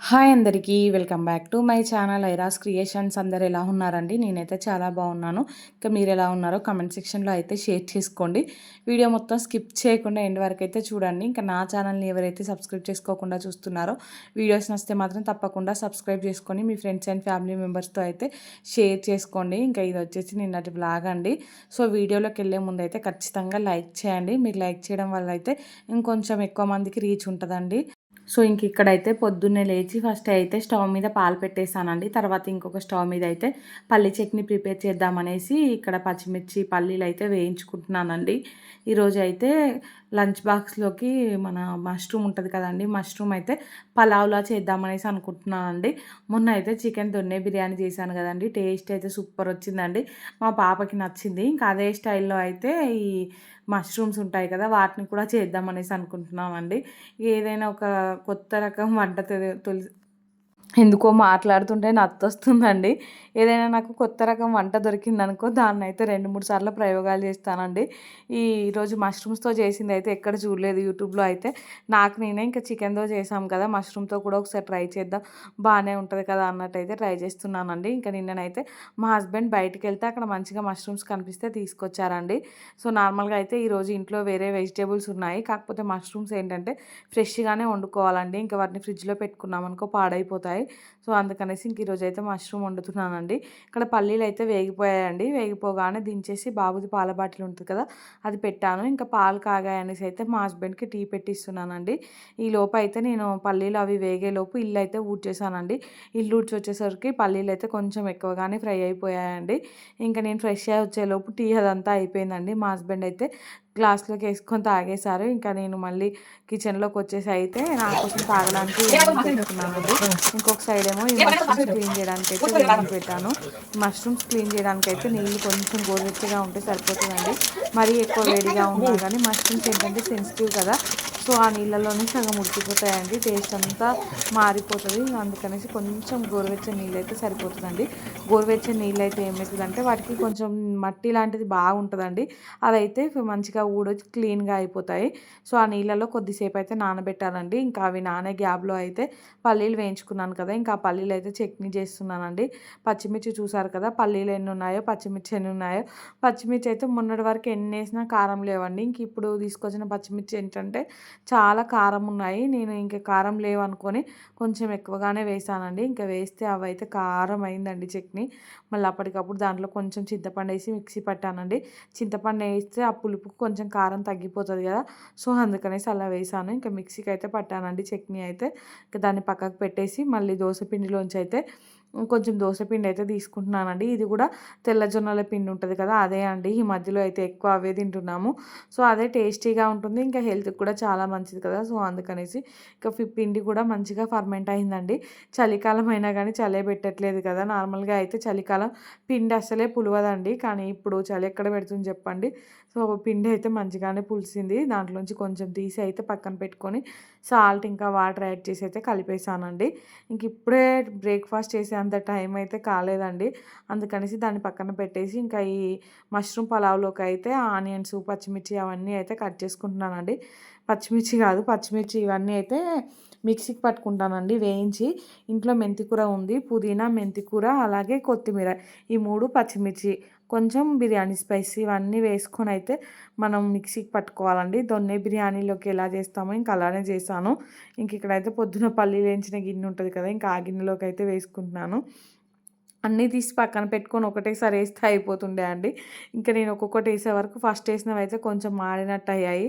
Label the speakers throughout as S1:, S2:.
S1: Hi అందరికీ welcome back to my channel Airas creations. అందరు ఎలా ఉన్నారండి? నేనైతే చాలా బాగున్నాను. ఇంకా మీరు ఎలా ఉన్నారో కమెంట్ సెక్షన్లో అయితే షేర్ చేసుకోండి. వీడియో మొత్తం స్కిప్ చేయకుండా ఎండ్ వరకు అయితే చూడండి. ఇంకా నా ఛానల్ని ఎవరైతే సబ్స్క్రైబ్ చేసుకోకుండా చూస్తున్నారో వీడియోస్ నచ్చితే మాత్రం తప్పకుండా సబ్స్క్రైబ్ చేసుకొని మీ ఫ్రెండ్స్ అండ్ ఫ్యామిలీ మెంబర్స్తో అయితే షేర్ చేసుకోండి. ఇంకా ఇది వచ్చేసి నిన్నటి బ్లాగ్ అండి. సో వీడియోలోకి వెళ్ళే ముందు అయితే ఖచ్చితంగా లైక్ చేయండి. మీరు లైక్ చేయడం వల్ల అయితే ఇంకొంచెం ఎక్కువ మందికి రీచ్ ఉంటుందండి. సో ఇంక ఇక్కడైతే పొద్దున్నే లేచి ఫస్ట్ అయితే స్టవ్ మీద పాలు పెట్టేసానండి. తర్వాత ఇంకొక స్టవ్ మీద అయితే పల్లి చట్నీ ప్రిపేర్ చేద్దామనేసి ఇక్కడ పచ్చిమిర్చి పల్లీలు అయితే వేయించుకుంటున్నానండి. ఈరోజు అయితే లంచ్ బాక్స్లోకి మన మష్రూమ్ ఉంటుంది కదండి, మష్రూమ్ అయితే పలావ్లా చేద్దామనేసి అనుకుంటున్నానండి. మొన్న అయితే చికెన్ దొన్నె బిర్యానీ చేశాను కదండి, టేస్ట్ అయితే సూపర్ వచ్చిందండి. మా పాపకి నచ్చింది. ఇంకా అదే స్టైల్లో అయితే ఈ మష్రూమ్స్ ఉంటాయి కదా, వాటిని కూడా చేద్దామనేసి అనుకుంటున్నామండి. ఏదైనా ఒక కొత్త రకం వంట ఎందుకో మాట్లాడుతుంటే నత్తొస్తుందండి. ఏదైనా నాకు కొత్త రకం వంట దొరికిందనుకో దాన్ని అయితే 2-3 సార్లు ప్రయోగాలు చేస్తానండి. ఈరోజు మష్రూమ్స్తో చేసింది అయితే ఎక్కడ చూడలేదు యూట్యూబ్లో. అయితే నాకు నేనే ఇంకా చికెన్తో చేసాం కదా, మష్రూమ్తో కూడా ఒకసారి ట్రై చేద్దాం, బాగానే ఉంటుంది కదా అన్నట్టయితే ట్రై చేస్తున్నానండి. ఇంకా నిన్ననైతే మా హస్బెండ్ బయటికి వెళ్తే అక్కడ మంచిగా మష్రూమ్స్ కనిపిస్తే తీసుకొచ్చారండి. సో నార్మల్గా అయితే ఈరోజు ఇంట్లో వేరే వెజిటేబుల్స్ ఉన్నాయి, కాకపోతే మష్రూమ్స్ ఏంటంటే ఫ్రెష్గానే వండుకోవాలండి. ఇంకా వాటిని ఫ్రిడ్జ్లో పెట్టుకున్నామనుకో పాడైపోతాయి. సో అందుకనేసి ఇంక ఈరోజు అయితే మష్రూమ్ వండుతున్నానండి. ఇక్కడ పల్లీలు అయితే వేగిపోయాయండి. వేగిపోగానే దించేసి బాబుది పాల బాటిల్ ఉంటుంది కదా, అది పెట్టాను. ఇంకా పాలు కాగాయనేసి అయితే మా హస్బెండ్కి టీ పెట్టిస్తున్నానండి. ఈ లోపు అయితే నేను పల్లీలు అవి వేగేలోపు ఇల్లు అయితే ఊడ్చేసానండి. ఇల్లు ఊడ్చి వచ్చేసరికి పల్లీలు అయితే కొంచెం ఎక్కువగానే ఫ్రై అయిపోయాయండి. ఇంకా నేను ఫ్రెష్ అయ్యి వచ్చేలోపు టీ అదంతా అయిపోయిందండి. మా హస్బెండ్ అయితే గ్లాస్లోకి వేసుకొని తాగేశారు. ఇంకా నేను మళ్ళీ కిచెన్లోకి వచ్చేసి అయితే నా కోసం తాగడానికి పెట్టుకున్నానండి. ఇంకొక సైడ్ ఏమో ఈ మష్రూమ్స్ క్లీన్ చేయడానికి అయితే వేడి పెట్టాను. మష్రూమ్స్ క్లీన్ చేయడానికి అయితే నీళ్ళు కొంచెం గోరువెచ్చగా ఉంటే సరిపోతుందండి. మరీ ఎక్కువ వేడిగా ఉన్నా కానీ మష్రూమ్స్ ఏంటంటే సెన్సిటివ్ కదా, సో ఆ నీళ్ళలోనే సగం ఉడికిపోతాయండి, టేస్ట్ అంతా మారిపోతుంది. అందుకనేసి కొంచెం గోరువెచ్చని నీళ్ళు అయితే సరిపోతుందండి. గోరువెచ్చని నీళ్ళు అయితే ఏమవుతుందంటే వాటికి కొంచెం మట్టి లాంటిది బాగుంటుందండి, అదైతే మంచిగా ఊడొచ్చి క్లీన్గా అయిపోతాయి. సో ఆ నీళ్ళలో కొద్దిసేపు అయితే నానబెట్టాలండి. ఇంకా అవి నానే గ్యాప్లో అయితే పల్లీలు వేయించుకున్నాను కదా, ఇంకా ఆ పల్లీలు అయితే చట్నీ చేస్తున్నానండి. పచ్చిమిర్చి చూసారు కదా, పల్లీలు ఎన్ని ఉన్నాయో పచ్చిమిర్చి ఎన్ని ఉన్నాయో. పచ్చిమిర్చి అయితే మొన్నటి వరకు ఎన్ని వేసినా కారం లేవండి. ఇంక ఇప్పుడు తీసుకొచ్చిన పచ్చిమిర్చి ఏంటంటే చాలా కారం ఉన్నాయి. నేను ఇంకా కారం లేవనుకొని కొంచెం ఎక్కువగానే వేసానండి. ఇంకా వేస్తే అవి అయితే కారం అయిందండి చట్నీ. మళ్ళీ అప్పటికప్పుడు దాంట్లో కొంచెం చింతపండు వేసి మిక్సీ పట్టానండి. చింతపండు వేస్తే ఆ పులుపుకు కొంచెం కారం తగ్గిపోతుంది కదా, సో అందుకనేసి అలా వేసాను. ఇంకా మిక్సీకి అయితే పట్టానండి చట్నీ అయితే. ఇంకా దాన్ని పక్కకు పెట్టేసి మళ్ళీ దోశ పిండిలోంచి అయితే కొంచెం దోసపిండి అయితే తీసుకుంటున్నానండి. ఇది కూడా తెల్ల జొన్నల పిండి ఉంటుంది కదా, అదే అండి. ఈ మధ్యలో అయితే ఎక్కువ అవే తింటున్నాము. సో అదే టేస్టీగా ఉంటుంది, ఇంకా హెల్త్కి కూడా చాలా మంచిది కదా, సో అందుకనేసి ఇంకా పిండి కూడా మంచిగా ఫర్మెంట్ అయిందండి. చలికాలం అయినా కానీ చలే పెట్టట్లేదు కదా, నార్మల్గా అయితే చలికాలం పిండి అసలే పులవదండి, కానీ ఇప్పుడు చలి ఎక్కడ పెడుతుంది చెప్పండి. సో పిండి అయితే మంచిగానే పులిసింది. దాంట్లోంచి కొంచెం తీసి అయితే పక్కన పెట్టుకొని సాల్ట్ ఇంకా వాటర్ యాడ్ చేసి అయితే కలిపేసానండి. ఇంక ఇప్పుడే బ్రేక్ఫాస్ట్ చేసేంత టైం అయితే కాలేదండి, అందుకనేసి దాన్ని పక్కన పెట్టేసి ఇంకా ఈ మష్రూమ్ పలావ్లోకి అయితే ఆనియన్స్ పచ్చిమిర్చి అవన్నీ అయితే కట్ చేసుకుంటున్నానండి. పచ్చిమిర్చి కాదు, పచ్చిమిర్చి ఇవన్నీ అయితే మిక్సీకి పట్టుకుంటానండి వేయించి. ఇంట్లో మెంతికూర ఉంది, పుదీనా మెంతికూర అలాగే కొత్తిమీర, ఈ 3 పచ్చిమిర్చి కొంచెం బిర్యానీ స్పైస్ ఇవన్నీ వేసుకొని అయితే మనం మిక్సీకి పట్టుకోవాలండి. దొన్నె బిర్యానీలోకి ఎలా చేస్తామో ఇంకా అలానే చేశాను. ఇంక ఇక్కడైతే పొద్దున పల్లీలు వేయించిన గిన్నె ఉంటుంది కదా, ఇంకా ఆ గిన్నెలోకి అయితే వేసుకుంటున్నాను. అన్నీ తీసి పక్కన పెట్టుకొని ఒకటేసారి వేస్తే అయిపోతుండే అండి. ఇంకా నేను ఒక్కొక్కటి వేసే వరకు ఫస్ట్ వేసినవి అయితే కొంచెం మాడినట్టు అయ్యాయి.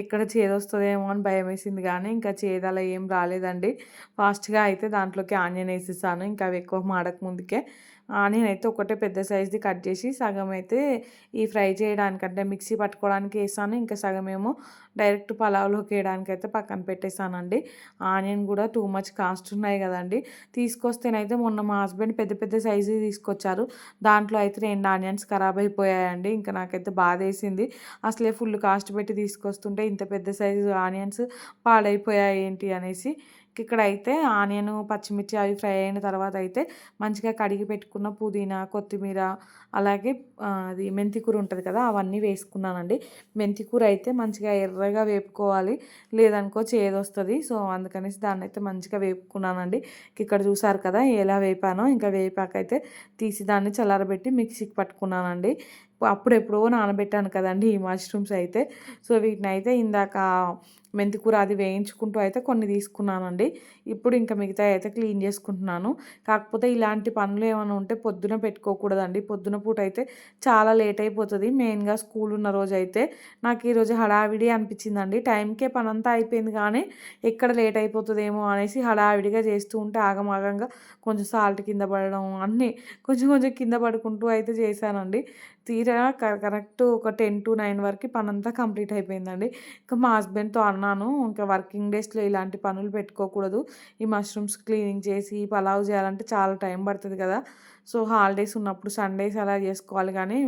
S1: ఇక్కడ చేదొస్తుందేమో అని భయం వేసింది, కానీ ఇంకా చేదు అలా ఏం రాలేదండి. ఫాస్ట్గా అయితే దాంట్లోకి ఆనియన్ వేసేసాను, ఇంకా అవి ఎక్కువ మాడక ముందుకే. ఆనియన్ అయితే ఒకటే పెద్ద సైజ్ది కట్ చేసి సగం అయితే ఈ ఫ్రై చేయడానికంటే మిక్సీ పట్టుకోవడానికి వేసాను, ఇంకా సగం ఏమో డైరెక్ట్ పలావ్లోకి వేయడానికి అయితే పక్కన పెట్టేశానండి. ఆనియన్ కూడా టూ మచ్ కాస్ట్ ఉన్నాయి కదండి. తీసుకొస్తేనైతే మొన్న మా హస్బెండ్ పెద్ద పెద్ద సైజు తీసుకొచ్చారు, దాంట్లో అయితే 2 ఆనియన్స్ ఖరాబ్ అయిపోయాయండి. ఇంకా నాకైతే బాధ వేసింది, అసలే ఫుల్ కాస్ట్ పెట్టి తీసుకొస్తుంటే ఇంత పెద్ద సైజు ఆనియన్స్ పాడైపోయాయి ఏంటి అనేసి. ఇక్కడైతే ఆనియన్, పచ్చిమిర్చి అవి ఫ్రై అయిన తర్వాత అయితే మంచిగా కడిగి పెట్టుకున్న పుదీనా, కొత్తిమీర అలాగే అది మెంతి కూర ఉంటుంది కదా అవన్నీ వేసుకున్నానండి. మెంతి కూర అయితే మంచిగా ఎర్రగా వేపుకోవాలి, లేదనుకో చేదొస్తుంది. సో అందుకనేసి దాన్ని అయితే మంచిగా వేపుకున్నానండి. ఇక్కడ చూసారు కదా ఎలా వేపానో. ఇంకా వేపాకైతే తీసి దాన్ని చల్లారబెట్టి మిక్సీకి పట్టుకున్నానండి. అప్పుడెప్పుడో నానబెట్టాను కదండి ఈ మష్రూమ్స్ అయితే. సో వీటిని అయితే ఇందాక మెంతి కూర అది వేయించుకుంటూ అయితే కొన్ని తీసుకున్నానండి. ఇప్పుడు ఇంకా మిగతాయి అయితే క్లీన్ చేసుకుంటున్నాను. కాకపోతే ఇలాంటి పనులు ఏమైనా ఉంటే పొద్దున పెట్టుకోకూడదండి. పొద్దున పూట అయితే చాలా లేట్ అయిపోతుంది. మెయిన్గా స్కూల్ ఉన్న రోజు అయితే నాకు ఈరోజు హడావిడి అనిపించిందండి. టైంకే పనంతా అయిపోయింది కానీ ఎక్కడ లేట్ అయిపోతుందేమో అనేసి హడావిడిగా చేస్తూ ఉంటే ఆగమాగంగా కొంచెం సాల్ట్ కింద పడడం అన్నీ కొంచెం కొంచెం కింద పడుకుంటూ అయితే చేశానండి. తీరా కరెక్ట్ ఒక 10-9 వరకు పనంతా కంప్లీట్ అయిపోయిందండి. ఇంకా మా హస్బెండ్తో అన్నాను, ఇంకా వర్కింగ్ డేస్లో ఇలాంటి పనులు పెట్టుకోకూడదు. ఈ మష్రూమ్స్ క్లీనింగ్ చేసి పలావ్ చేయాలంటే చాలా టైం పడుతుంది కదా. సో హాలిడేస్ ఉన్నప్పుడు సండేస్ అలా చేసుకోవాలి కానీ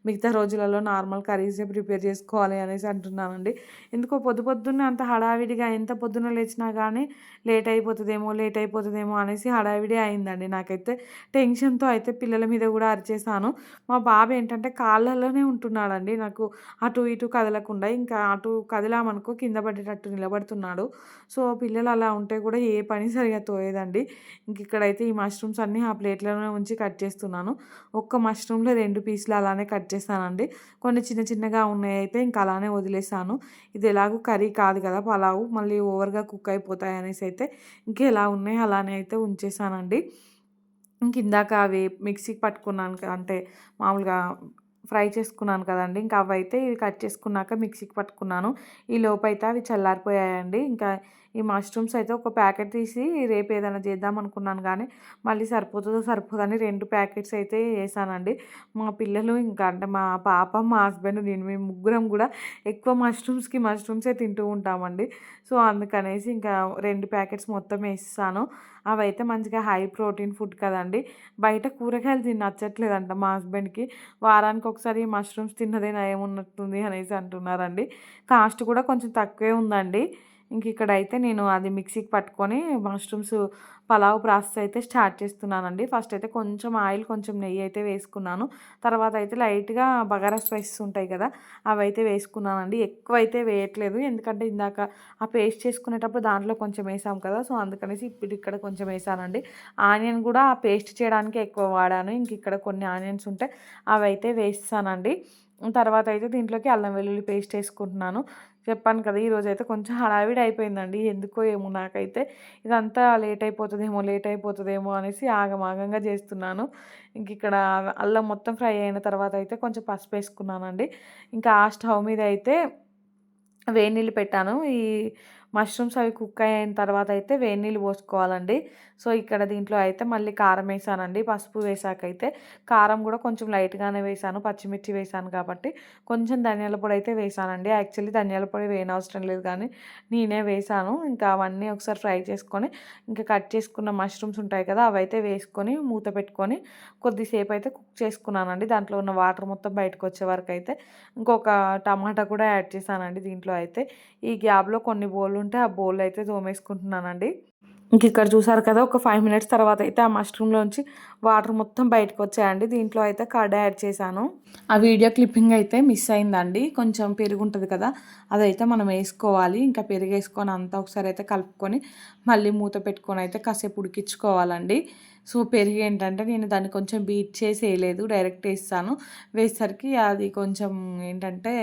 S1: మిగతా రోజులలో నార్మల్ కర్రీసే ప్రిపేర్ చేసుకోవాలి అనేసి అంటున్నానండి. ఎందుకో పొద్దున్నే అంత హడావిడిగా ఎంత పొద్దున్న లేచినా కానీ లేట్ అయిపోతుందేమో అనేసి హడావిడి అయిందండి. నాకైతే టెన్షన్తో అయితే పిల్లల మీద కూడా అరిచేసాను. మా బాబు ఏంటంటే కాళ్ళలోనే ఉంటున్నాడండి. నాకు అటు ఇటు కదలకుండా, ఇంకా అటు కదిలామనుకో కింద పడేటట్టు నిలబడుతున్నాడు. సో పిల్లలు అలా ఉంటే కూడా ఏ పని సరిగా తోయదండి. ఇంక ఇక్కడైతే ఈ మష్రూమ్స్ అన్నీ ఆ ప్లేట్లోనే ఉంచి కట్ చేస్తున్నాను. ఒక్క మష్రూమ్లో 2 పీసులు అలానే కట్ చేశానండి. కొన్ని చిన్న చిన్నగా ఉన్నాయి అయితే ఇంకా అలానే వదిలేసాను. ఇది ఎలాగో కర్రీ కాదు కదా పలావు, మళ్ళీ ఓవర్గా కుక్ అయిపోతాయి అనేసి అయితే ఎలా ఉన్నాయి అలానే అయితే ఉంచేసానండి. ఇందాక అవి మిక్సీకి పట్టుకున్నాను అంటే మామూలుగా ఫ్రై చేసుకున్నాను కదండీ. ఇంకా అవైతే ఇవి కట్ చేసుకున్నాక మిక్సీకి పట్టుకున్నాను. ఈ లోపైతే అవి చల్లారిపోయాయండి. ఇంకా ఈ మష్రూమ్స్ అయితే ఒక ప్యాకెట్ తీసి రేపు ఏదైనా చేద్దాం అనుకున్నాను కానీ మళ్ళీ సరిపోదని 2 ప్యాకెట్స్ అయితే వేసానండి. మా పిల్లలు ఇంకా అంటే మా పాప, మా హస్బెండ్, నేను మేము ముగ్గురం కూడా ఎక్కువ మష్రూమ్సే తింటూ ఉంటామండి. సో అందుకనేసి ఇంకా 2 ప్యాకెట్స్ మొత్తం వేసేసాను. అవైతే మంచిగా హై ప్రోటీన్ ఫుడ్ కదండి. బయట కూరగాయలు నచ్చట్లేదంట మా హస్బెండ్కి. వారానికి ఒకసారి మష్రూమ్స్ తిన్నదే నయం ఉన్నట్టుంది అనేసి అంటున్నారండి. కాస్ట్ కూడా కొంచెం తక్కువే ఉందండి. ఇక్కడైతే నేను అది మిక్సీకి పట్టుకొని మష్రూమ్స్ పలావ్ ప్రాసెస్ అయితే స్టార్ట్ చేస్తున్నానండి. ఫస్ట్ అయితే కొంచెం ఆయిల్, కొంచెం నెయ్యి అయితే వేసుకున్నాను. తర్వాత అయితే లైట్గా బగారా స్పైసెస్ ఉంటాయి కదా అవైతే వేసుకున్నానండి. ఎక్కువ అయితే వేయట్లేదు, ఎందుకంటే ఇందాక ఆ పేస్ట్ చేసుకునేటప్పుడు దాంట్లో కొంచెం వేసాం కదా. సో అందుకనేసి ఇప్పుడు ఇక్కడ కొంచెం వేసానండి. ఆనియన్ కూడా ఆ పేస్ట్ చేయడానికి ఎక్కువ వాడాను. ఇక్కడ కొన్ని ఆనియన్స్ ఉంటే అవైతే వేస్తానండి. తర్వాత అయితే దీంట్లోకి అల్లం వెల్లుల్లి పేస్ట్ వేసుకుంటున్నాను. చెప్పాను కదా ఈరోజైతే కొంచెం హడావిడి అయిపోయిందండి. ఎందుకో ఏమో నాకైతే ఇదంతా లేట్ అయిపోతుందేమో అనేసి ఆగమాగంగా చేస్తున్నాను. ఇక్కడ అల్లం మొత్తం ఫ్రై అయిన తర్వాత అయితే కొంచెం పసుపు వేసుకున్నానండి. ఇంకా ఆ స్టవ్ మీద అయితే వేడి నీళ్ళు పెట్టాను. ఈ మష్రూమ్స్ అవి కుక్ అయిన తర్వాత అయితే వేడి నీళ్ళు పోసుకోవాలండి. సో ఇక్కడ దీంట్లో అయితే మళ్ళీ కారం వేసానండి. పసుపు వేసాకైతే కారం కూడా కొంచెం లైట్గానే వేసాను, పచ్చిమిర్చి వేసాను కాబట్టి. కొంచెం ధనియాల పొడి అయితే వేసానండి. యాక్చువల్లీ ధనియాల పొడి వేయనవసరం లేదు కానీ నేనే వేసాను. ఇంకా అవన్నీ ఒకసారి ఫ్రై చేసుకొని ఇంకా కట్ చేసుకున్న మష్రూమ్స్ ఉంటాయి కదా అవైతే వేసుకొని మూత పెట్టుకొని కొద్దిసేపు అయితే కుక్ చేసుకున్నానండి. దాంట్లో ఉన్న వాటర్ మొత్తం బయటకు వచ్చే వరకు అయితే. ఇంకొక టమాటా కూడా యాడ్ చేశానండి దీంట్లో అయితే. ఈ గ్యాప్లో కొన్ని బౌల్ ఉంటే ఆ బౌల్ అయితే తోమేసుకుంటున్నానండి. ఇక్కడ చూసారు కదా ఒక 5 మినిట్స్ తర్వాత అయితే ఆ మష్రూమ్లోంచి వాటర్ మొత్తం బయటకు వచ్చాయండి. దీంట్లో అయితే కర్డ్ యాడ్ చేశాను. ఆ వీడియో క్లిప్పింగ్ అయితే మిస్ అయిందండి. కొంచెం పెరుగు ఉంటుంది కదా అదైతే మనం వేసుకోవాలి. ఇంకా పెరుగు వేసుకొని అంతా ఒకసారి అయితే కలుపుకొని మళ్ళీ మూత పెట్టుకొని అయితే కాసేపు ఉడికించుకోవాలండి. సో పెరుగు ఏంటంటే నేను దాన్ని కొంచెం బీట్ చేసి వేయలేదు, డైరెక్ట్ వేస్తాను. వేసేసరికి అది కొంచెం ఏంటంటే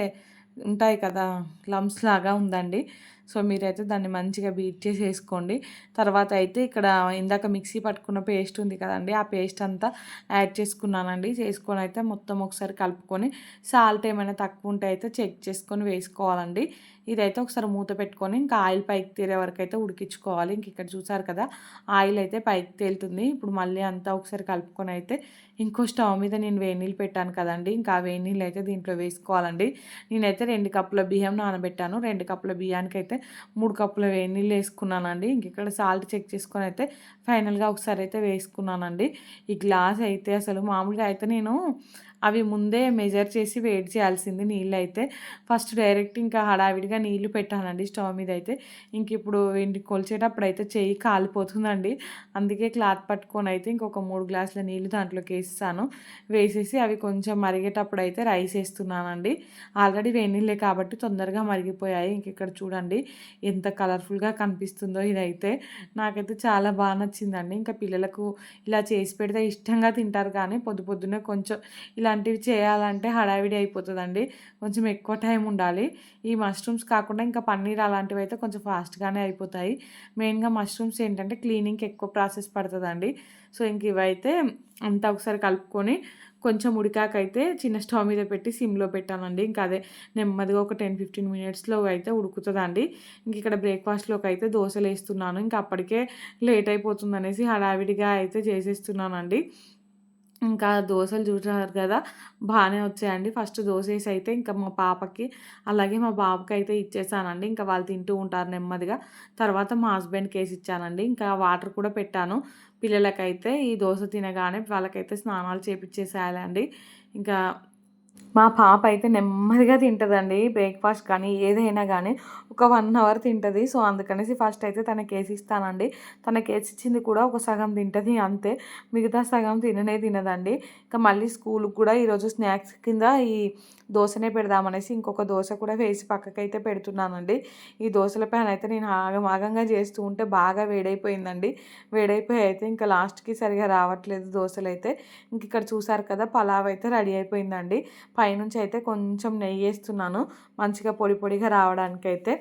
S1: ఉంటాయి కదా లమ్స్ లాగా ఉందండి. సో మీరైతే దాన్ని మంచిగా బీట్ చేసి వేసుకోండి. తర్వాత అయితే ఇక్కడ ఇందాక మిక్సీ పట్టుకున్న పేస్ట్ ఉంది కదండి ఆ పేస్ట్ అంతా యాడ్ చేసుకున్నానండి. చేసుకొని అయితే మొత్తం ఒకసారి కలుపుకొని సాల్ట్ ఏమైనా తక్కువ ఉంటే అయితే చెక్ చేసుకొని వేసుకోవాలండి. ఇదైతే ఒకసారి మూత పెట్టుకొని ఇంకా ఆయిల్ పైకి తేలే వరకు అయితే ఉడికించుకోవాలి. ఇక్కడ చూసారు కదా ఆయిల్ అయితే పైకి తేలుతుంది. ఇప్పుడు మళ్ళీ అంతా ఒకసారి కలుపుకొని అయితే ఇంకో స్టవ్ మీద నేను వేడి నీళ్ళు పెట్టాను కదండి, ఇంకా ఆ వేడి నీళ్ళు అయితే దీంట్లో వేసుకోవాలండి. నేనైతే 2 కప్పుల బియ్యం నానబెట్టాను. 2 కప్పుల బియ్యానికి అయితే 3 కప్పుల వేడి నీళ్ళు వేసుకున్నానండి. ఇక్కడ సాల్ట్ చెక్ చేసుకొని అయితే ఫైనల్గా ఒకసారి అయితే వేసుకున్నానండి. ఈ గ్లాస్ అయితే అసలు మామూలుగా అయితే నేను అవి ముందే మెజర్ చేసి వేడి చేయాల్సింది నీళ్ళైతే. ఫస్ట్ డైరెక్ట్ ఇంకా హడావిడిగా నీళ్లు పెట్టానండి స్టవ్ మీద అయితే. ఇంక ఇప్పుడు వీటిని కొలిచేటప్పుడు అయితే చెయ్యి కాలిపోతుందండి. అందుకే క్లాత్ పట్టుకొని అయితే ఇంకొక 3 గ్లాసుల నీళ్ళు దాంట్లోకి వేసేసాను. వేసేసి అవి కొంచెం మరిగేటప్పుడు అయితే రైస్ వేస్తున్నానండి. ఆల్రెడీ వేడినీళ్ళే కాబట్టి తొందరగా మరిగిపోయాయి. ఇంక ఇక్కడ చూడండి ఎంత కలర్ఫుల్గా కనిపిస్తుందో ఇదైతే. నాకైతే చాలా బాగా నచ్చిందండి. ఇంకా పిల్లలకు ఇలా చేసి పెడితే ఇష్టంగా తింటారు, కానీ పొద్దున్నే కొంచెం ఇలాంటివి చేయాలంటే హడావిడి అయిపోతుందండి. కొంచెం ఎక్కువ టైం ఉండాలి. ఈ మష్రూమ్స్ కాకుండా ఇంకా పన్నీర్ అలాంటివి అయితే కొంచెం ఫాస్ట్గానే అయిపోతాయి. మెయిన్గా మష్రూమ్స్ ఏంటంటే క్లీనింగ్కి ఎక్కువ ప్రాసెస్ పడుతుందండి. సో ఇంక ఇవైతే అంతా ఒకసారి కలుపుకొని కొంచెం ఉడికాకైతే చిన్న స్టవ్ మీద పెట్టి సిమ్లో పెట్టానండి. ఇంకా అదే నెమ్మదిగా ఒక 10-15 మినిట్స్లో అయితే ఉడుకుతుందండి. ఇంక ఇక్కడ బ్రేక్ఫాస్ట్లోకి అయితే దోశలు వేస్తున్నాను. ఇంకా అప్పటికే లేట్ అయిపోతుంది అనేసి హడావిడిగా అయితే చేసేస్తున్నానండి. ఇంకా దోసలు చూసారు కదా, బాగానే వచ్చాయండి. ఫస్ట్ దోస వేసి అయితే ఇంకా మా పాపకి అలాగే మా బాబుకి అయితే ఇచ్చేసానండి. ఇంకా వాళ్ళు తింటూ ఉంటారు నెమ్మదిగా. తర్వాత మా హస్బెండ్కి వేసి ఇచ్చానండి. ఇంకా వాటర్ కూడా పెట్టాను. పిల్లలకైతే ఈ దోస తినగానే వాళ్ళకైతే స్నానాలు చేపిచ్చేసేయాలండి. ఇంకా మా పాప అయితే నెమ్మదిగా తింటదండి. బ్రేక్ఫాస్ట్ కానీ ఏదైనా కానీ ఒక 1 అవర్ తింటది. సో అందుకనేసి ఫస్ట్ అయితే తనకేసి ఇస్తానండి. తనకేసి ఇచ్చింది కూడా ఒక సగం తింటది అంతే. మిగతా సగం తినదండి. ఇంకా మళ్ళీ స్కూల్కి కూడా ఈరోజు స్నాక్స్ కింద ఈ దోసనే పెడదామనేసి ఇంకొక దోస కూడా వేసి పక్కకైతే పెడుతున్నానండి. ఈ దోసల ప్యాన్ అయితే నేను ఆగంగా చేస్తూ ఉంటే బాగా వేడైపోయిందండి. వేడైపోయి అయితే ఇంకా లాస్ట్కి సరిగా రావట్లేదు దోసలైతే. ఇంక ఇక్కడ చూసారు కదా, పలావ్ అయితే రెడీ అయిపోయిందండి. పైనుంచి అయితే కొంచెం నెయ్యి వేస్తున్నాను మంచిగా పొడి పొడిగా రావడానికైతే.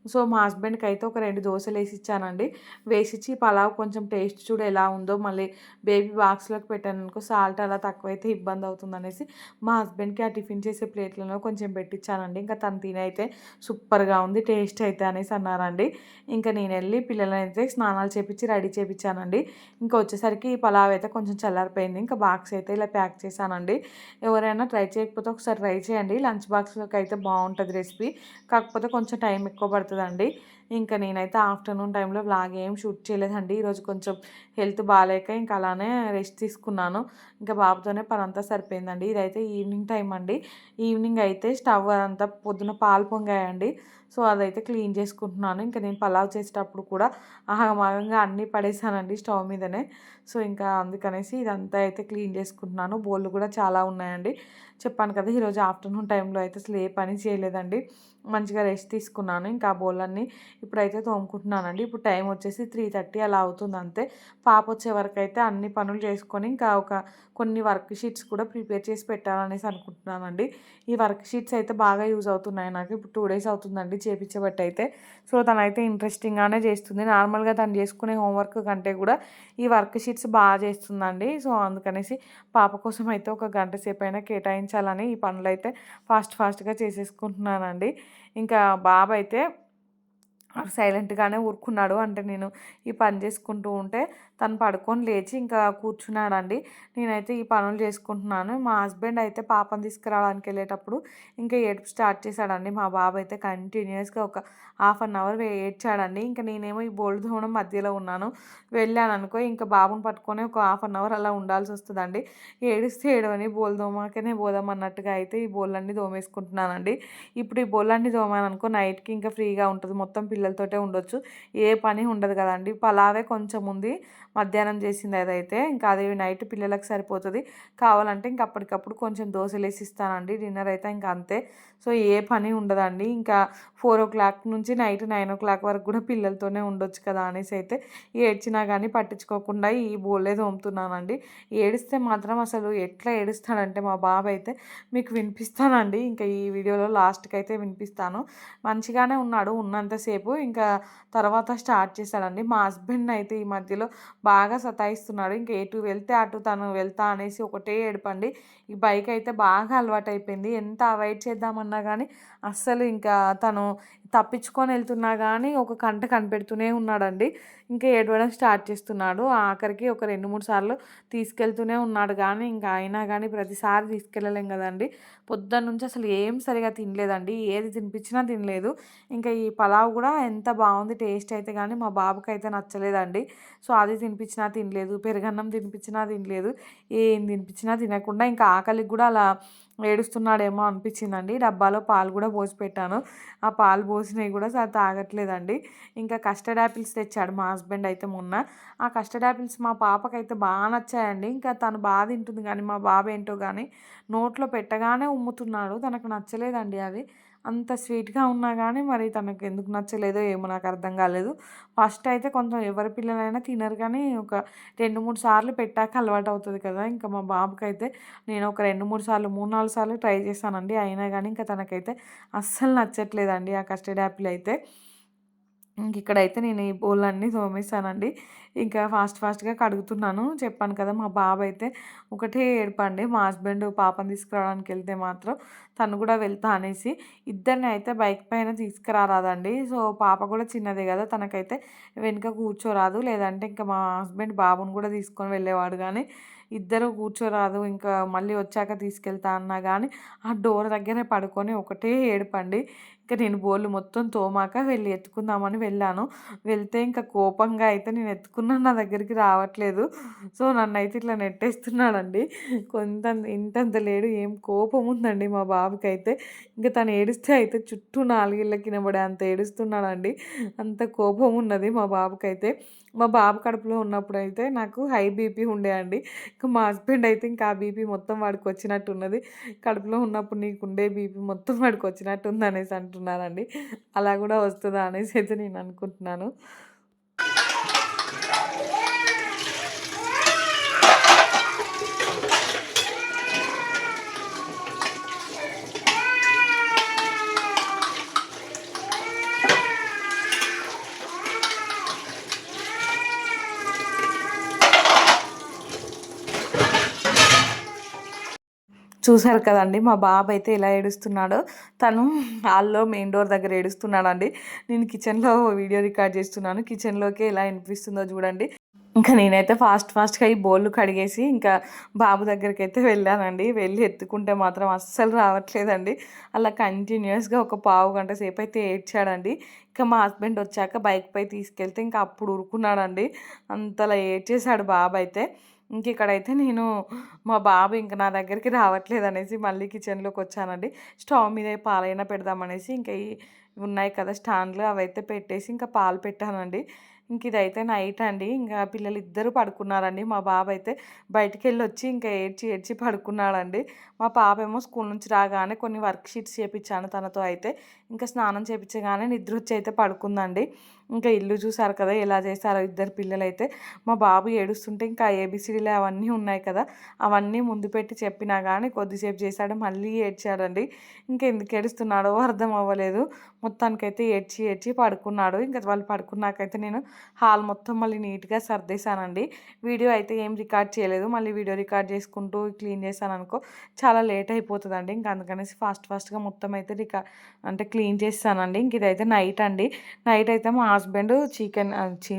S1: సో మా హస్బెండ్కి అయితే ఒక 2 దోసలు వేసి ఇచ్చానండి. వేసిచ్చి పలావ్ కొంచెం టేస్ట్ చూడు ఎలా ఉందో, మళ్ళీ బేబీ బాక్స్లోకి పెట్టాను అనుకో సాల్ట్ అలా తక్కువైతే ఇబ్బంది అవుతుంది అనేసి మా హస్బెండ్కి ఆ టిఫిన్ చేసే ప్లేట్లలో కొంచెం పెట్టించానండి. ఇంకా తను తినైతే సూపర్గా ఉంది టేస్ట్ అయితే అనేసి అన్నారండి. ఇంకా నేను వెళ్ళి పిల్లలని అయితే స్నానాలు చేపించి రెడీ చేపించానండి. ఇంకా వచ్చేసరికి ఈ పలావ్ అయితే కొంచెం చల్లారిపోయింది. ఇంకా బాక్స్ అయితే ఇలా ప్యాక్ చేశానండి. ఎవరైనా ట్రై చేయకపోతే ఒకసారి ట్రై చేయండి. లంచ్ బాక్స్లోకి అయితే బాగుంటుంది రెసిపీ. కాకపోతే కొంచెం టైం ఎక్కువ పడుతుందండి. ఇంకా నేనైతే ఆఫ్టర్నూన్ టైంలో వ్లాగ్ ఏం షూట్ చేయలేదండి. ఈరోజు కొంచెం హెల్త్ బాగాలేక ఇంకా అలానే రెస్ట్ తీసుకున్నాను. ఇంకా బాబుతోనే పని అంతా సరిపోయిందండి. ఇదైతే ఈవినింగ్ టైం అండి. ఈవినింగ్ అయితే స్టవ్ అంతా పొద్దున పాలు పొంగాయండి. సో అదైతే క్లీన్ చేసుకుంటున్నాను. ఇంకా నేను పలావ్ చేసేటప్పుడు కూడా ఆగమాగంగా అన్నీ పడేసానండి స్టవ్ మీదనే. సో ఇంకా అందుకనేసి ఇదంతా అయితే క్లీన్ చేసుకుంటున్నాను. బోళ్ళు కూడా చాలా ఉన్నాయండి. చెప్పాను కదా, ఈరోజు ఆఫ్టర్నూన్ టైంలో అయితే అసలు ఏ పని చేయలేదండి. మంచిగా రెస్ట్ తీసుకున్నాను. ఇంకా ఆ బోళ్ళన్నీ ఇప్పుడైతే తోముకుంటున్నానండి. ఇప్పుడు టైం వచ్చేసి 3:30 అలా అవుతుంది అంతే. పాప వచ్చే వరకు అయితే అన్ని పనులు చేసుకొని ఇంకా కొన్ని వర్క్ షీట్స్ కూడా ప్రిపేర్ చేసి పెట్టాలనేసి అనుకుంటున్నానండి. ఈ వర్క్ షీట్స్ అయితే బాగా యూజ్ అవుతున్నాయి నాకు. ఇప్పుడు 2 డేస్ అవుతుందండి చేపించబట్టి అయితే. సో తనైతే ఇంట్రెస్టింగ్గానే చేస్తుంది. నార్మల్గా తను చేసుకునే హోంవర్క్ కంటే కూడా ఈ వర్క్ షీట్స్ బాగా చేస్తుందండి. సో అందుకనేసి పాప కోసం అయితే ఒక గంట సేపు అయినా కేటాయించాలని ఈ పనులైతే ఫాస్ట్గా చేసేసుకుంటున్నానండి. ఇంకా బాబు అయితే సైలెంట్గానే ఊరుకున్నాడు. అంటే నేను ఈ పని చేసుకుంటూ ఉంటే తను పడుకొని లేచి ఇంకా కూర్చున్నాడండి. నేనైతే ఈ పనులు చేసుకుంటున్నాను. మా హస్బెండ్ అయితే పాపను తీసుకురావడానికి వెళ్ళేటప్పుడు ఇంకా ఏడుపు స్టార్ట్ చేశాడండి. మా బాబు అయితే కంటిన్యూస్గా ఒక 1/2 అవర్ ఏడ్చాడండి. ఇంకా నేనేమో ఈ బోల్డ్ తోమడం మధ్యలో ఉన్నాను. వెళ్ళాను అనుకో ఇంకా బాబుని పట్టుకొని ఒక 1/2 అవర్ అలా ఉండాల్సి వస్తుందండి. ఏడిస్తే ఏడవని బోల్ దోమాకనే పోదాం అన్నట్టుగా అయితే ఈ బోళ్ళన్నీ దోమేసుకుంటున్నానండి. ఇప్పుడు ఈ బోళ్ళన్నీ దోమాను అనుకో నైట్కి ఇంకా ఫ్రీగా ఉంటుంది. మొత్తం పిల్లలతోటే ఉండొచ్చు. ఏ పని ఉండదు కదండి. పలావే కొంచెం ఉంది మధ్యాహ్నం చేసింది అదైతే. ఇంకా అది నైట్ పిల్లలకు సరిపోతుంది. కావాలంటే ఇంక అప్పటికప్పుడు కొంచెం దోశలు వేసి ఇస్తానండి. డిన్నర్ అయితే ఇంకా అంతే. సో ఏ పని ఉండదండి. ఇంకా 4:00 నుంచి నైట్ 9:00 వరకు కూడా పిల్లలతోనే ఉండొచ్చు కదా అనేసి అయితే ఏడ్చినా కానీ పట్టించుకోకుండా ఈ బోళ్ళే తోముతున్నానండి. ఏడిస్తే మాత్రం అసలు ఎట్లా ఏడుస్తాడంటే మా బాబు అయితే మీకు వినిపిస్తానండి. ఇంకా ఈ వీడియోలో లాస్ట్కి అయితే వినిపిస్తాను. మంచిగానే ఉన్నాడు ఉన్నంతసేపు. ఇంకా తర్వాత స్టార్ట్ చేశాడండి. మా హస్బెండ్ అయితే ఈ మధ్యలో బాగా సతాయిస్తున్నాడు. ఇంకా ఎటు వెళ్తే అటు తను వెళ్తా అనేసి ఒకటే ఏడుపండి. ఈ బైక్ అయితే బాగా అలవాటు అయిపోయింది. ఎంత అవాయిడ్ చేద్దామన్నా కానీ అస్సలు ఇంకా తను తప్పించుకొని వెళ్తున్నా కానీ ఒక కంట కనిపెడుతూనే ఉన్నాడండి. ఇంకా ఏడవడం స్టార్ట్ చేస్తున్నాడు. ఆఖరికి ఒక 2, 3 సార్లు తీసుకెళ్తూనే ఉన్నాడు కానీ ఇంకా అయినా కానీ ప్రతిసారి తీసుకెళ్ళలేం కదండీ. పొద్దున్నుంచి అసలు ఏం సరిగా తినలేదండి. ఏది తినిపించినా తినలేదు. ఇంకా ఈ పలావ్ కూడా ఎంత బాగుంది టేస్ట్ అయితే కానీ మా బాబుకైతే నచ్చలేదండి. సో అది తినిపించినా తినలేదు, పెరుగన్నం తినిపించినా తినలేదు, ఏం తినిపించినా తినకుండా ఇంకా ఆకలికి కూడా అలా ఏడుస్తున్నాడేమో అనిపించిందండి. డబ్బాలో పాలు కూడా పోసి పెట్టాను. ఆ పాలు పోసినవి కూడా తాగట్లేదండి. ఇంకా కస్టర్డ్ యాపిల్స్ తెచ్చాడు మా హస్బెండ్ అయితే మొన్న. ఆ కస్టర్డ్ యాపిల్స్ మా పాపకైతే బాగా నచ్చాయండి. ఇంకా తను బాగా తింటుంది కానీ మా బాబు ఏంటో కానీ నోట్లో పెట్టగానే ఉమ్ముతున్నాడు. తనకు నచ్చలేదండి అవి. అంత స్వీట్గా ఉన్నా కానీ మరి తనకు ఎందుకు నచ్చలేదో ఏమో నాకు అర్థం కాలేదు. ఫస్ట్ అయితే కొంచెం ఎవరి పిల్లలైనా తినరు కానీ ఒక 2, 3 సార్లు పెట్టాక అలవాటు అవుతుంది కదా. ఇంకా మా బాబుకైతే నేను ఒక 2, 3 సార్లు 3, 4 సార్లు ట్రై చేశానండి. అయినా కానీ ఇంకా తనకైతే అస్సలు నచ్చట్లేదండి ఆ కస్టర్డ్ యాపిల్ అయితే. ఇక్కడైతే నేను ఈ బౌలన్నీ తోమేసానండి. ఇంకా ఫాస్ట్‌గా కడుగుతున్నాను. చెప్పాను కదా మా బాబు అయితే ఒకటే ఏడుపండి. మా హస్బెండ్ పాపని తీసుకురావడానికి వెళ్తే మాత్రం తను కూడా వెళ్తా అనేసి ఇద్దరిని అయితే బైక్ పైన తీసుకురారాదండి. సో పాప కూడా చిన్నదే కదా, తనకైతే వెనుక కూర్చోరాదు. లేదంటే ఇంకా మా హస్బెండ్ బాబుని కూడా తీసుకొని వెళ్ళేవాడు కానీ ఇద్దరు కూర్చోరాదు. ఇంకా మళ్ళీ వచ్చాక తీసుకెళ్తా అన్నా కానీ ఆ డోర్ దగ్గరే పడుకొని ఒకటే ఏడుపండి. ఇంకా నేను బోళ్ళు మొత్తం తోమాక వెళ్ళి ఎత్తుకుందామని వెళ్ళాను. వెళ్తే ఇంకా కోపంగా అయితే నేను ఎత్తుకున్నాను, నా దగ్గరికి రావట్లేదు. సో నన్నైతే ఇట్లా నెట్టేస్తున్నాడండి. ఇంతంత లేడు, ఏం కోపం ఉందండి మా బాబుకైతే. ఇంకా తను ఏడుస్తే అయితే చుట్టూ 4 ఇళ్ళ కింద పడే అంత ఏడుస్తున్నాడండి. అంత కోపం ఉన్నది మా బాబుకైతే. మా బాబు కడుపులో ఉన్నప్పుడైతే నాకు హై బీపీ ఉండే అండి. ఇంకా మా హస్బెండ్ అయితే ఇంకా ఆ బీపీ మొత్తం వాడికి వచ్చినట్టున్నది. కడుపులో ఉన్నప్పుడు నీకుండే బీపీ మొత్తం వాడికి వచ్చినట్టుంది అనేసి అంటున్నారండి. అలా కూడా వస్తుందా అనేసి అయితే నేను అనుకుంటున్నాను. చూసారు కదండి మా బాబు అయితే ఎలా ఏడుస్తున్నాడో. తను హాల్లో మెయిన్ డోర్ దగ్గర ఏడుస్తున్నాడండి. నేను కిచెన్లో వీడియో రికార్డ్ చేస్తున్నాను. కిచెన్లోకి ఎలా వినిపిస్తుందో చూడండి. ఇంకా నేనైతే ఫాస్ట్‌గా ఈ బోళ్ళు కడిగేసి ఇంకా బాబు దగ్గరికైతే వెళ్ళానండి. వెళ్ళి ఎత్తుకుంటే మాత్రం అస్సలు రావట్లేదండి. అలా కంటిన్యూయస్‌గా ఒక పావు గంట సేపయితే ఏడ్చాడండి. ఇంకా మా హస్బెండ్ వచ్చాక బైక్‌పై తీసుకెళ్తే ఇంకా అప్పుడు ఊరుకున్నాడండి. అంతలా ఏడ్చేసాడు బాబైతే. ఇక్కడైతే నేను మా బాబు ఇంక నా దగ్గరికి రావట్లేదనేసి మళ్ళీ కిచెన్‌లోకొచ్చానండి. స్టవ్ మీద పాలైనా పెడదామనేసి ఇంకా ఉన్నాయి కదా స్టాండ్‌లు, అవైతే పెట్టేసి ఇంకా పాలు పెట్టానండి. ఇదైతే నైట్ అండి. ఇంకా పిల్లలిద్దరూ పడుకున్నారండి. మా బాబైతే బయటికెళ్ళొచ్చి ఇంకా ఏడ్చి పడుకున్నాడండి. మా పాపేమో స్కూల్ నుంచి రాగానే కొన్ని వర్క్ షీట్స్ చేపిచ్చాను తనతో అయితే. ఇంకా స్నానం చేపిచ్చగానే నిద్రొచ్చి అయితే పడుకుందండి. ఇంకా ఇల్లు చూసారు కదా ఎలా చేశారో ఇద్దరు పిల్లలైతే. మా బాబు ఏడుస్తుంటే ఇంకా ఏబీసీడీలు అవన్నీ ఉన్నాయి కదా, అవన్నీ ముందు పెట్టి చెప్పినా కానీ కొద్దిసేపు చేశాడు, మళ్ళీ ఏడ్చాడండి. ఎందుకు ఏడుస్తున్నాడో అర్థం అవ్వలేదు. మొత్తానికైతే ఏడ్చి పడుకున్నాడు. ఇంకా వాళ్ళు పడుకున్నాకైతే నేను హాల్ మొత్తం మళ్ళీ నీట్‌గా సర్దేశానండి. వీడియో అయితే ఏం రికార్డ్ చేయలేదు. మళ్ళీ వీడియో రికార్డ్ చేసుకుంటూ క్లీన్ చేశాననుకో చాలా లేట్ అయిపోతుందండి. అందుకనేసి ఫాస్ట్‌గా మొత్తం అయితే క్లీన్ చేస్తానండి. ఇదైతే నైట్ అండి. నైట్ అయితే మా హస్బెండ్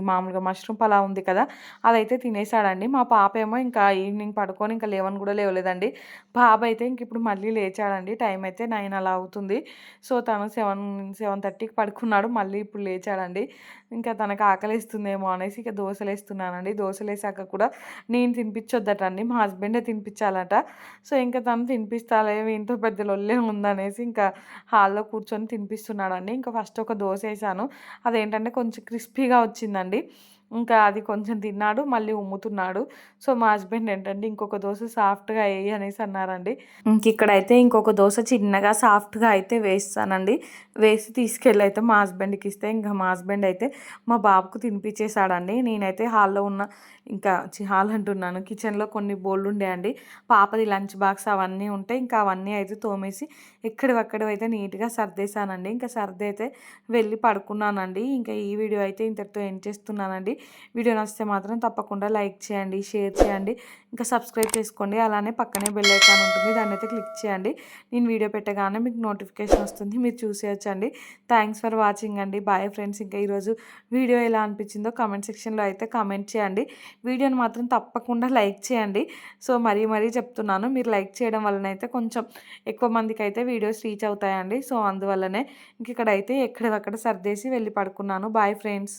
S1: మామూలుగా మష్రూమ్ పలావ్ ఉంది కదా, అదైతే తినేసాడండి. మా పాప ఏమో ఇంకా ఈవినింగ్ పడుకొని ఇంకా లేవని కూడా లేవలేదండి. బాబు అయితే ఇప్పుడు మళ్ళీ లేచాడండి. టైం అయితే 9 అలా అవుతుంది. సో తను 7:30కి పడుకున్నాడు. మళ్ళీ ఇప్పుడు లేచాడండి. ఇంకా తనకు ఆకలేస్తుందేమో అనేసి ఇక దోసలేస్తున్నానండి. దోసలేసాక కూడా నేను తినిపించొద్దటండి, మా హస్బెండే తినిపించాలట. సో ఇంకా తను తినిపిస్తాలే, ఇంట్లో పెద్ద లొల్లే ఉందనేసి ఇంకా హాల్లో కూర్చొని తినిపిస్తున్నాడండి. ఇంకా ఫస్ట్ ఒక దోస వేసాను. అదేంటంటే కొంచెం క్రిస్పీగా వచ్చిందండి. ఇంకా అది కొంచెం తిన్నాడు, మళ్ళీ ఉమ్ముతున్నాడు. సో మా హస్బెండ్ ఏంటంటే ఇంకొక దోస సాఫ్ట్గా వేయి అనేసి అన్నారండి. ఇక్కడైతే ఇంకొక దోస చిన్నగా సాఫ్ట్గా అయితే వేస్తానండి. వేసి తీసుకెళ్ళి అయితే మా హస్బెండ్కి ఇస్తే ఇంకా మా హస్బెండ్ అయితే మా బాబుకు తినిపించేశాడండి. నేనైతే హాల్లో ఉన్న హాల్ అంటున్నాను, కిచెన్లో కొన్ని బోళ్ళు ఉండేయండి. పాపది లంచ్ బాక్స్ అవన్నీ ఉంటే ఇంకా అవన్నీ అయితే తోమేసి ఎక్కడివక్కడైతే నీట్గా సర్దేశానండి. ఇంకా సర్ది అయితే వెళ్ళి పడుకున్నానండి. ఇంకా ఈ వీడియో అయితే ఇంతటితో ఎండ్ చేస్తున్నానండి. వీడియో నచ్చితే మాత్రం తప్పకుండా లైక్ చేయండి, షేర్ చేయండి, ఇంకా సబ్స్క్రైబ్ చేసుకోండి. అలానే పక్కనే బెల్ ఐకాన్ ఉంటుంది, దాన్ని అయితే క్లిక్ చేయండి. నేను వీడియో పెట్టగానే మీకు నోటిఫికేషన్ వస్తుంది, మీరు చూసేయచ్చండి. థ్యాంక్స్ ఫర్ వాచింగ్ అండి. Bye friends. ఇంకా ఈరోజు వీడియో ఎలా అనిపించిందో కామెంట్ సెక్షన్లో అయితే కామెంట్ చేయండి. వీడియోని మాత్రం తప్పకుండా లైక్ చేయండి. సో మరీ చెప్తున్నాను, మీరు లైక్ చేయడం వలన అయితే కొంచెం ఎక్కువ మందికి అయితే వీడియోస్ రీచ్ అవుతాయండి. సో అందువల్లనే ఇంక ఇక్కడైతే ఎక్కడక్కడ సర్దేసి వెళ్ళి పడుకున్నాను. Bye friends.